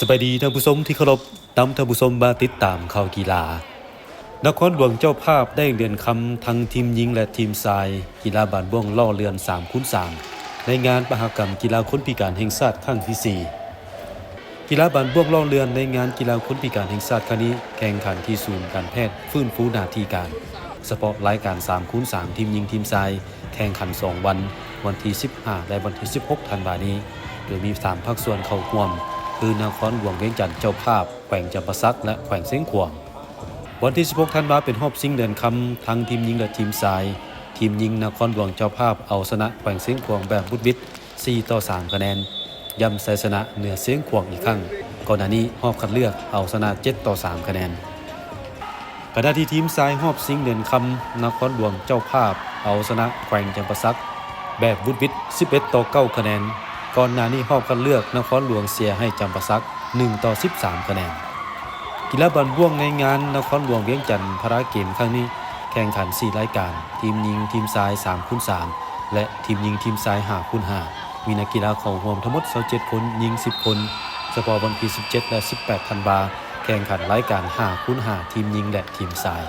สบายดีท่านผู้ชมที่เคารพนำท่านผู้ชมมาติดตามข่าวกีฬานครหลวงเจ้าภาพได้เรียนคำทั้งทีมหญิงและทีมชายกีฬาบานบ่วงล่อเรือน3x3ในงานมหกรรมกีฬาคนพิการแห่งชาติครั้งที่4กีฬาบานบ่วงล่อเรือนในงานกีฬาคนพิการแห่งชาติครั้งนี้แข่งขันที่ศูนย์การแพทย์ฟื้นฟูหน้าที่การเฉพาะรายการ 3x3 ทีมหญิงทีมชายแข่งขัน2วันที่15และวันที่16ธันวาคมนี้โดยมี3ภาคส่วนเข้าร่วมคือนครหลวงเวียงจันทร์เจ้าภาพแขวงจำปาสักและแขวงเสียงขวางวันที่16ธันวาคมเป็นรอบชิงเดือนคำทั้งทีมหญิงและทีมชายทีมหญิงนครหลวงเจ้าภาพเอาชนะแขวงเสียงขวางแบบบุดวิด4-3คะแนนย้ำชัยชนะเหนือเสียงขวางอีกครั้งก่อนหน้านี้รอบคัดเลือกเอาชนะ7-3คะแนนขณะที่ทีมชายรอบชิงเดือนคำนครหลวงเจ้าภาพเอาชนะแขวงจำปาสักแบบบุดวิด11-9คะแนนก่อนหน้านี้รอบคัดเลือกนครหลวงเสียให้จำปาสัก1-13คะแนนกีฬาบอลบ่วงในงานนครหลวงเวียงจันทร์พาราเกมครั้งนี้แข่งขัน4รายการทีมหญิงทีมชาย 3x3 และทีมหญิงทีมชาย 5x5 มีนักกีฬาเข้าร่วมทั้งหมด27คนหญิง10คนเฉพาะวันที่17และ18ธันวาคมแข่งขันรายการ 5x5 ทีมหญิงและทีมชาย